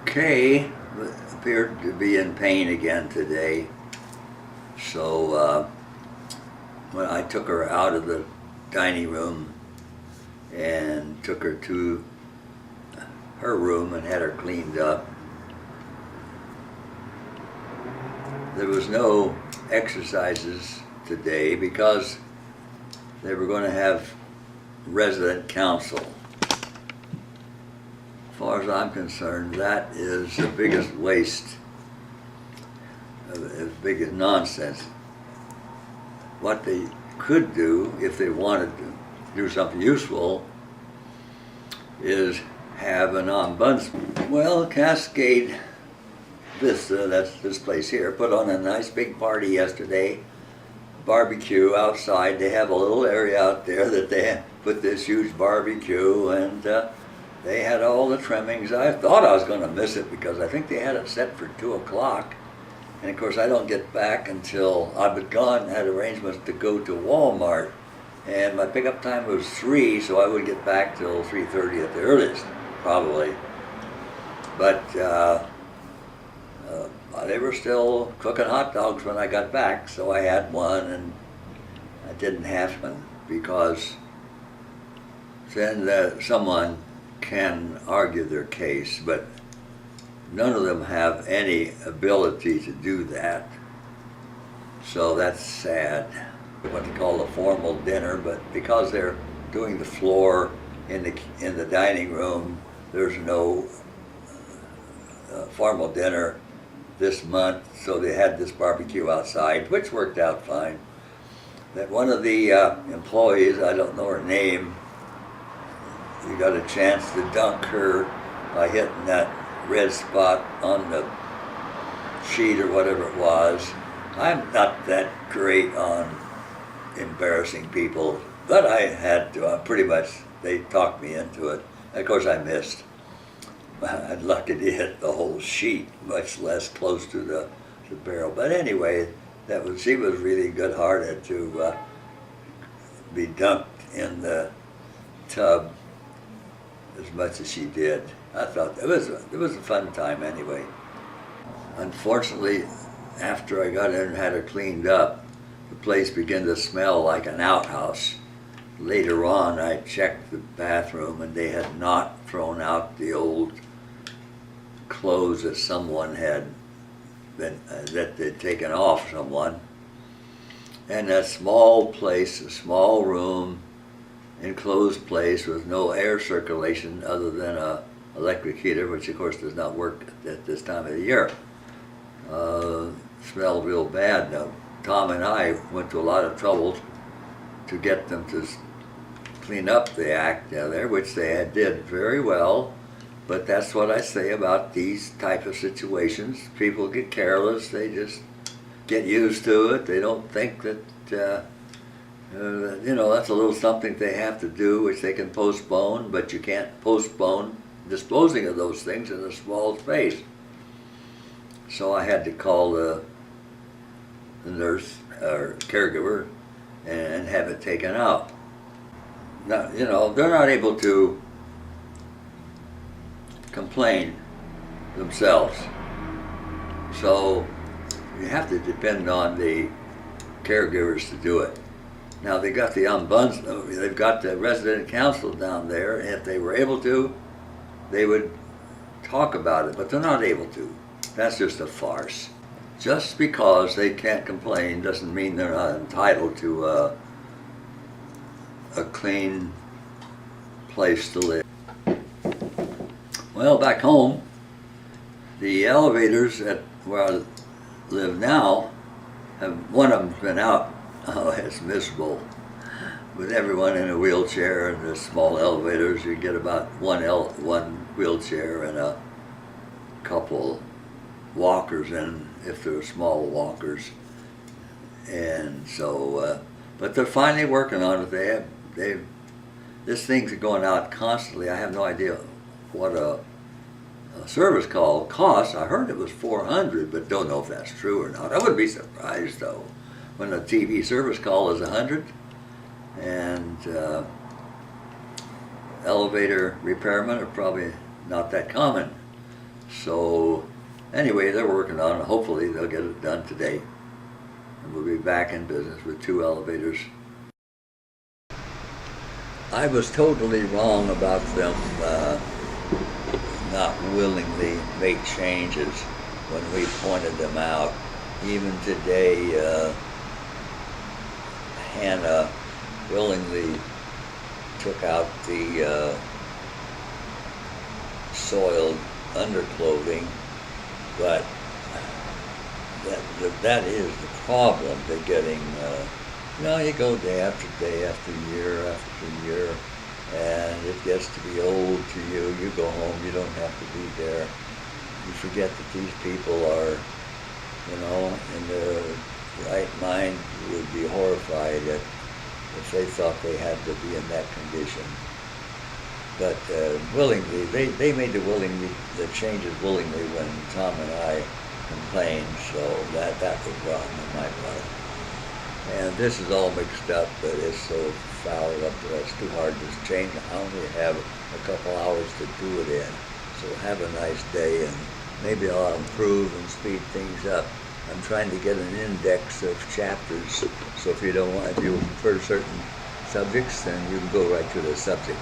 Kay appeared to be in pain again today, so when I took her out of the dining room and took her to her room and had her cleaned up, there was no exercises today because they were going to have resident council. As far as I'm concerned, that is the biggest waste, as big as nonsense. What they could do, if they wanted to do something useful, is have an ombudsman. Well, Cascade Vista, that's this place here, put on a nice big party yesterday. Barbecue outside. They have a little area out there that they put this huge barbecue, and they had all the trimmings. I thought I was going to miss it because I think they had it set for 2 o'clock. And of course I don't get back until I've been gone, had arrangements to go to Walmart. And my pickup time was 3, so I would get back till 3:30 at the earliest, probably. But they were still cooking hot dogs when I got back, so I had one, and I didn't have one because then someone can argue their case, but none of them have any ability to do that. So that's sad. What they call a formal dinner, but because they're doing the floor in the dining room, there's no formal dinner this month, so they had this barbecue outside, which worked out fine. That one of the employees, I don't know her name, you got a chance to dunk her by hitting that red spot on the sheet or whatever it was. I'm not that great on embarrassing people, but I had to. Pretty much, they talked me into it. Of course, I missed. I'd lucky to hit the whole sheet, much less close to the barrel. But anyway, she was really good-hearted to be dunked in the tub as much as she did. I thought it was a fun time anyway. Unfortunately, after I got in and had her cleaned up, the place began to smell like an outhouse. Later on, I checked the bathroom and they had not thrown out the old clothes that someone had that they'd taken off someone. And that small place, a small room, enclosed place with no air circulation other than a electric heater, which of course does not work at this time of the year. Smelled real bad. Now, Tom and I went to a lot of trouble to get them to clean up the act down there, which they did very well. But that's what I say about these type of situations. People get careless. They just get used to it. They don't think that, that's a little something they have to do, which they can postpone, but you can't postpone disposing of those things in a small space. So I had to call the nurse or caregiver and have it taken out. Now, they're not able to complain themselves. So you have to depend on the caregivers to do it. Now they got the ombudsman, they've got the resident council down there, and if they were able to, they would talk about it, but they're not able to. That's just a farce. Just because they can't complain doesn't mean they're not entitled to a clean place to live. Well, back home, the elevators at where I live now, one of them's been out. Oh, it's miserable. With everyone in a wheelchair and the small elevators, you get about one wheelchair and a couple walkers in, if they're small walkers. And so, but they're finally working on it. This thing's going out constantly. I have no idea what a service call costs. I heard it was $400, but don't know if that's true or not. I wouldn't be surprised though, when a TV service call is $100, and elevator repairmen are probably not that common. So anyway, they're working on it. Hopefully they'll get it done today. And we'll be back in business with 2 elevators. I was totally wrong about them not willingly make changes when we pointed them out. Even today, Hannah willingly took out the soiled underclothing, but that is the problem. They're getting, you go day after day after year after year, and it gets to be old to you. You go home, you don't have to be there. You forget that these people are, in their right mind would be horrified if they thought they had to be in that condition. But willingly, they made the changes willingly when Tom and I complained, so that was wrong on my part. And this is all mixed up, but it's so fouled up that it's too hard to change. I only have a couple hours to do it in. So have a nice day, and maybe I'll improve and speed things up. I'm trying to get an index of chapters, so if you prefer certain subjects, then you can go right to the subject.